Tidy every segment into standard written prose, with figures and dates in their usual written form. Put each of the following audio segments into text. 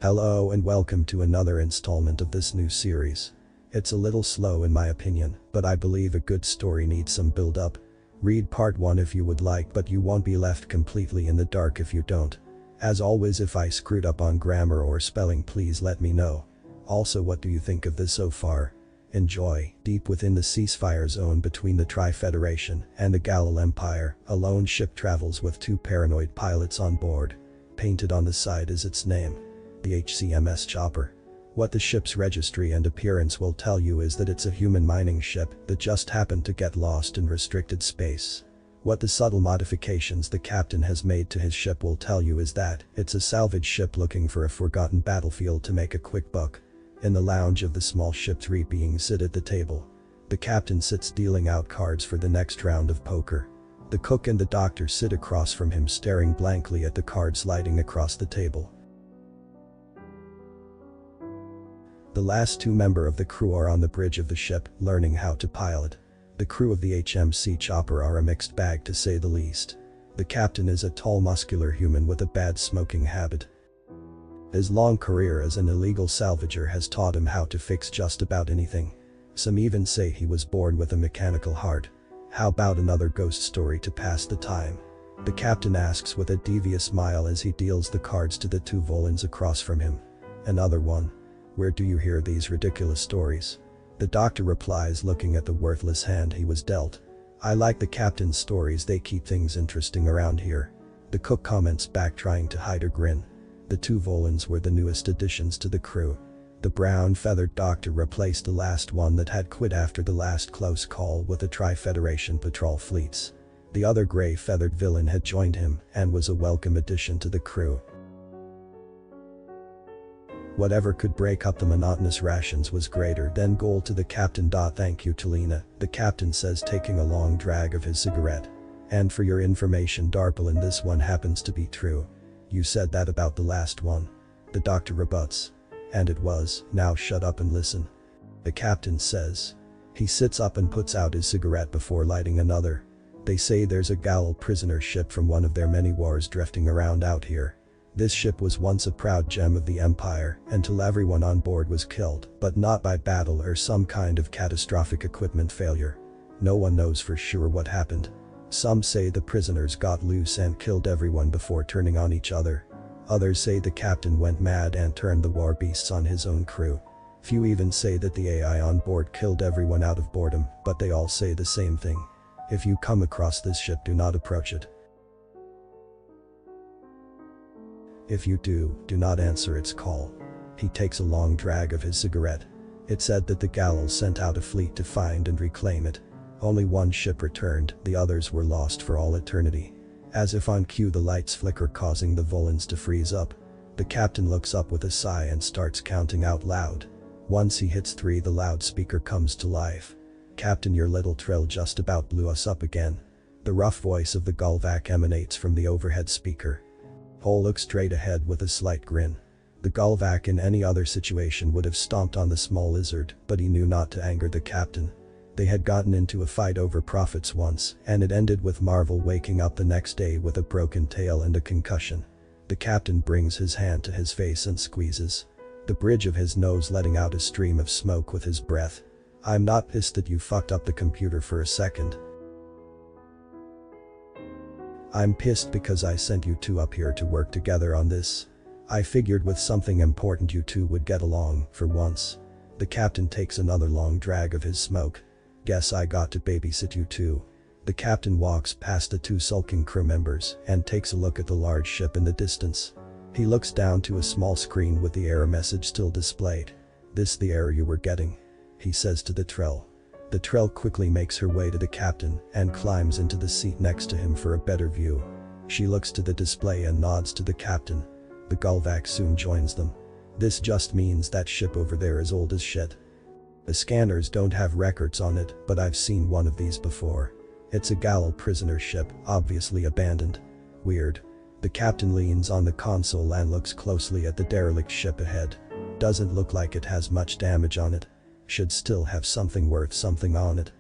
Hello and welcome to another installment of this new series. It's a little slow in my opinion, but I believe a good story needs some build up. Read part 1 if you would like, but you won't be left completely in the dark if you don't. As always, if I screwed up on grammar or spelling, please let me know. Also, what do you think of this so far? Enjoy. Deep within the ceasefire zone between the Tri-Federation and the Galil Empire, a lone ship travels with 2 paranoid pilots on board. Painted on the side is its name, the HCMS Chopper. What the ship's registry and appearance will tell you is that it's a human mining ship that just happened to get lost in restricted space. What the subtle modifications the captain has made to his ship will tell you is that it's a salvage ship looking for a forgotten battlefield to make a quick buck. In the lounge of the small ship, 3 beings sit at the table. The captain sits dealing out cards for the next round of poker. The cook and the doctor sit across from him, staring blankly at the cards sliding across the table. The last 2 members of the crew are on the bridge of the ship, learning how to pilot. The crew of the HMC Chopper are a mixed bag to say the least. The captain is a tall, muscular human with a bad smoking habit. His long career as an illegal salvager has taught him how to fix just about anything. Some even say he was born with a mechanical heart. How about another ghost story to pass the time? The captain asks with a devious smile as he deals the cards to the 2 Volans across from him. Another one. Where do you hear these ridiculous stories? The doctor replies, looking at the worthless hand he was dealt. I like the captain's stories, they keep things interesting around here. The cook comments back, trying to hide a grin. The 2 Volans were the newest additions to the crew. The brown feathered doctor replaced the last one that had quit after the last close call with the Tri-Federation patrol fleets. The other gray feathered villain had joined him and was a welcome addition to the crew. Whatever could break up the monotonous rations was greater than gold to the captain. Thank you, Talina, the captain says, taking a long drag of his cigarette. And for your information, Darpelin, this one happens to be true. You said that about the last one. The doctor rebuts. And it was. Now shut up and listen. The captain says. He sits up and puts out his cigarette before lighting another. They say there's a Galil prisoner ship from one of their many wars drifting around out here. This ship was once a proud gem of the Empire until everyone on board was killed, but not by battle or some kind of catastrophic equipment failure. No one knows for sure what happened. Some say the prisoners got loose and killed everyone before turning on each other. Others say the captain went mad and turned the war beasts on his own crew. Few even say that the AI on board killed everyone out of boredom, but they all say the same thing. If you come across this ship, do not approach it. If you do not answer its call. He takes a long drag of his cigarette. It said that the Galil sent out a fleet to find and reclaim it. Only 1 ship returned, the others were lost for all eternity. As if on cue, the lights flicker, causing the Volans to freeze up. The captain looks up with a sigh and starts counting out loud. Once he hits 3, the loudspeaker comes to life. Captain, your little trill just about blew us up again. The rough voice of the Gulvac emanates from the overhead speaker. Hole looks straight ahead with a slight grin. The Gulvac in any other situation would have stomped on the small lizard, but he knew not to anger the captain. They had gotten into a fight over profits once, and it ended with Marvel waking up the next day with a broken tail and a concussion. The captain brings his hand to his face and squeezes the bridge of his nose, letting out a stream of smoke with his breath. I'm not pissed that you fucked up the computer for a second. I'm pissed because I sent you 2 up here to work together on this. I figured with something important you 2 would get along, for once. The captain takes another long drag of his smoke. Guess I got to babysit you 2. The captain walks past the 2 sulking crew members and takes a look at the large ship in the distance. He looks down to a small screen with the error message still displayed. This the error you were getting? He says to the Trell. The Trell quickly makes her way to the captain and climbs into the seat next to him for a better view. She looks to the display and nods to the captain. The Gulvac soon joins them. This just means that ship over there is old as shit. The scanners don't have records on it, but I've seen one of these before. It's a Galil prisoner ship, obviously abandoned. Weird. The captain leans on the console and looks closely at the derelict ship ahead. Doesn't look like it has much damage on it. Should still have something worth something on it.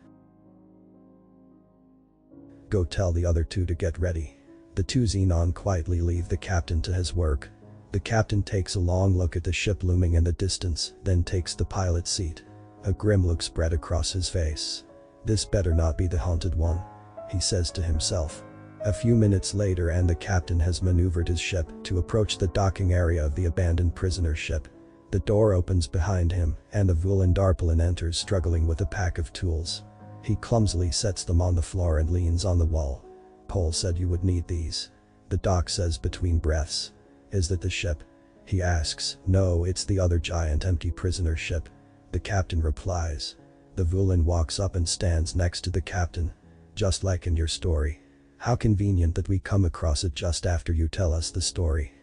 Go tell the other 2 to get ready. The 2 Xenon quietly leave the captain to his work. The captain takes a long look at the ship looming in the distance, then takes the pilot's seat. A grim look spread across his face. "This better not be the haunted one," he says to himself. A few minutes later and the captain has maneuvered his ship to approach the docking area of the abandoned prisoner ship. The door opens behind him and the Vulan Darpalin enters struggling with a pack of tools. He clumsily sets them on the floor and leans on the wall. "Paul said you would need these," the doc says between breaths. "Is that the ship?" he asks. "No, it's the other giant empty prisoner ship," the captain replies. The Vulan walks up and stands next to the captain. "Just like in your story. How convenient that we come across it just after you tell us the story."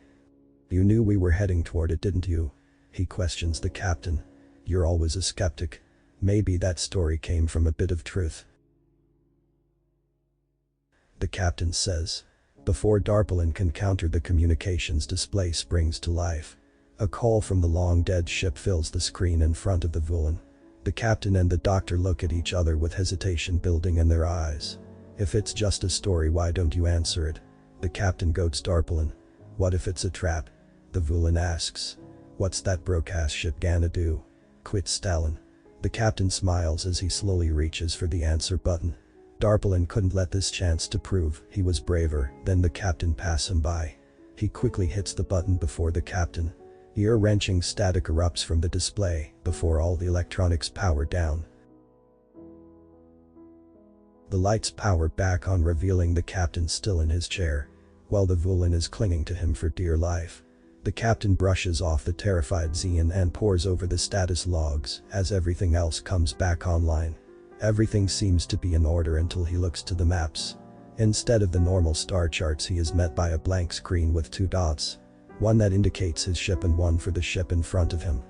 "You knew we were heading toward it, didn't you?" he questions the captain. "You're always a skeptic. Maybe that story came from a bit of truth," the captain says. Before Darpalin can counter, the communications display springs to life. A call from the long-dead ship fills the screen in front of the Vulan. The captain and the doctor look at each other with hesitation building in their eyes. "If it's just a story, why don't you answer it?" the captain goads Darpalin. "What if it's a trap?" the Vulan asks. "What's that broadcast ship gonna do? Quit Stalin?" The captain smiles as he slowly reaches for the answer button. Darpalin couldn't let this chance to prove he was braver than the captain pass him by. He quickly hits the button before the captain. Ear-wrenching static erupts from the display before all the electronics power down. The lights power back on, revealing the captain still in his chair, while the Vulan is clinging to him for dear life. The captain brushes off the terrified Xian and pores over the status logs as everything else comes back online. Everything seems to be in order until he looks to the maps. Instead of the normal star charts, he is met by a blank screen with two dots. One that indicates his ship and one for the ship in front of him.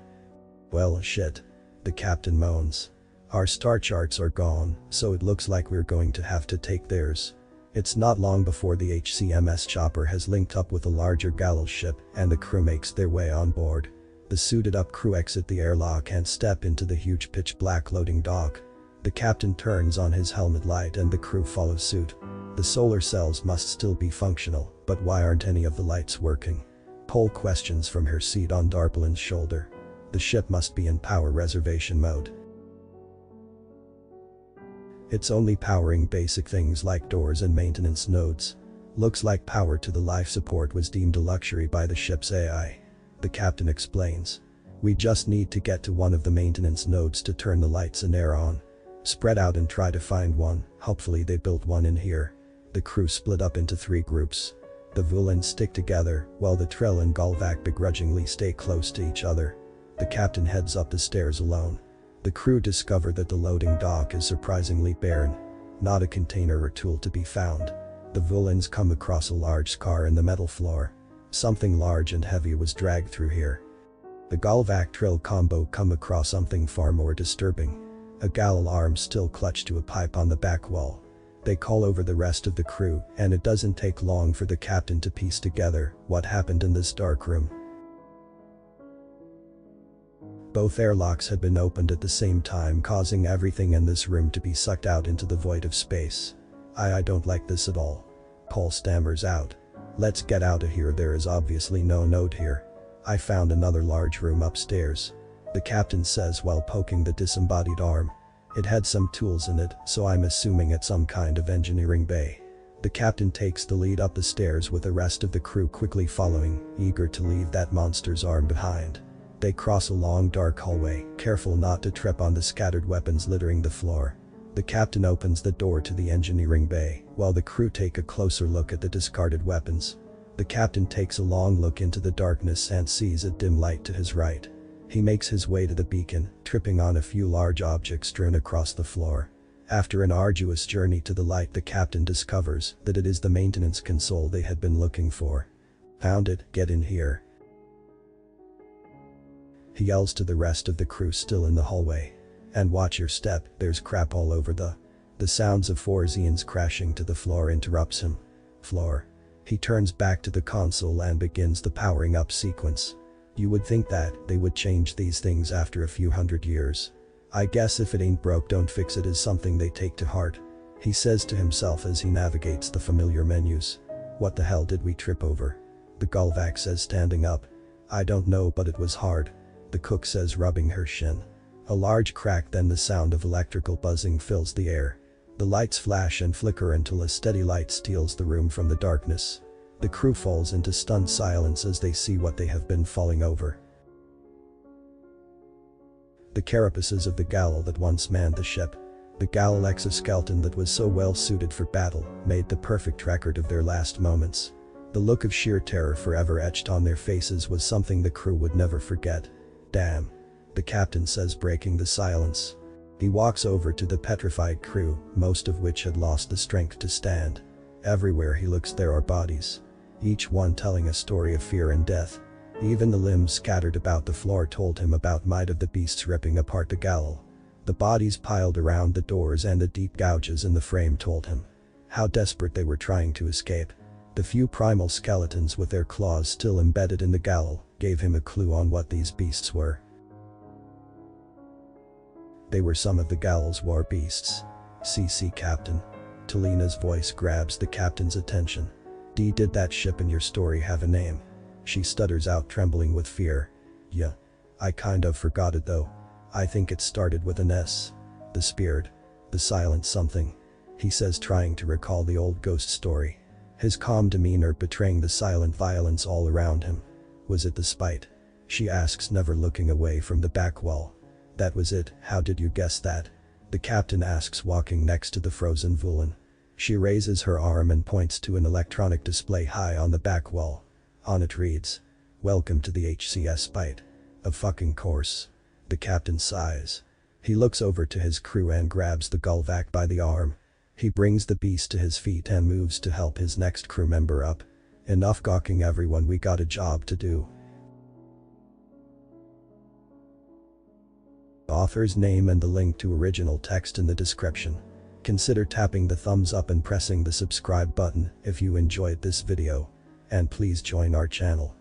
"Well, shit," the captain moans. "Our star charts are gone, so it looks like we're going to have to take theirs." It's not long before the HCMS chopper has linked up with a larger Galil ship and the crew makes their way on board. The suited up crew exit the airlock and step into the huge pitch black loading dock. The captain turns on his helmet light and the crew follows suit. The solar cells must still be functional, but why aren't any of the lights working? Pole questions from her seat on Darpalin's shoulder. The ship must be in power reservation mode. It's only powering basic things like doors and maintenance nodes. Looks like power to the life support was deemed a luxury by the ship's AI. The captain explains. "We just need to get to one of the maintenance nodes to turn the lights and air on. Spread out and try to find one, hopefully they built one in here." The crew split up into 3 groups. The Vulans stick together, while the Trill and Golvac begrudgingly stay close to each other. The captain heads up the stairs alone. The crew discover that the loading dock is surprisingly barren. Not a container or tool to be found. The Vulans come across a large scar in the metal floor. Something large and heavy was dragged through here. The Golvac Trill combo come across something far more disturbing. A Galil arm still clutched to a pipe on the back wall. They call over the rest of the crew, and it doesn't take long for the captain to piece together what happened in this dark room. Both airlocks had been opened at the same time, causing everything in this room to be sucked out into the void of space. I don't like this at all," Paul stammers out. "Let's get out of here, there is obviously no node here. I found another large room upstairs," the captain says while poking the disembodied arm. "It had some tools in it, so I'm assuming it's some kind of engineering bay." The captain takes the lead up the stairs with the rest of the crew quickly following, eager to leave that monster's arm behind. They cross a long dark hallway, careful not to trip on the scattered weapons littering the floor. The captain opens the door to the engineering bay, while the crew take a closer look at the discarded weapons. The captain takes a long look into the darkness and sees a dim light to his right. He makes his way to the beacon, tripping on a few large objects strewn across the floor. After an arduous journey to the light, the captain discovers that it is the maintenance console they had been looking for. "Found it, get in here," he yells to the rest of the crew still in the hallway. "And watch your step, there's crap all over the sounds of 4 Xians crashing to the floor interrupts him. "Floor." He turns back to the console and begins the powering up sequence. You would think that they would change these things after a few hundred years. "I guess if it ain't broke, don't fix it" is something they take to heart, he says to himself as he navigates the familiar menus. "What the hell did we trip over?" The Gulvac says, standing up. I don't know, but it was hard. The cook says, rubbing her shin. A large crack, then the sound of electrical buzzing fills the air. The lights flash and flicker until a steady light steals the room from the darkness. The crew falls into stunned silence as they see what they have been falling over. The carapaces of the Galil that once manned the ship. The Galil exoskeleton that was so well suited for battle made the perfect record of their last moments. The look of sheer terror forever etched on their faces was something the crew would never forget. Damn. The captain says, breaking the silence. He walks over to the petrified crew, most of which had lost the strength to stand. Everywhere he looks there are bodies. Each one telling a story of fear and death. Even the limbs scattered about the floor told him about might of the beasts ripping apart the Galil. The bodies piled around the doors and the deep gouges in the frame told him how desperate they were trying to escape. The few primal skeletons with their claws still embedded in the Galil gave him a clue on what these beasts were. They were some of the Galil's war beasts. CC Captain. Talina's voice grabs the captain's attention. Did that ship in your story have a name? She stutters out, trembling with fear. Yeah. I kind of forgot it though. I think it started with an S. The Spirit. The Silent something. He says, trying to recall the old ghost story. His calm demeanor betraying the silent violence all around him. Was it the spite? She asks, never looking away from the back wall. That was it. How did you guess that? The captain asks, walking next to the frozen Vulan. She raises her arm and points to an electronic display high on the back wall. On it reads, "Welcome to the HCS Spite." Of fucking course. The captain sighs. He looks over to his crew and grabs the Gulvac by the arm. He brings the beast to his feet and moves to help his next crew member up. Enough gawking, everyone, we got a job to do. Author's name and the link to original text in the description. Consider tapping the thumbs up and pressing the subscribe button if you enjoyed this video. And please join our channel.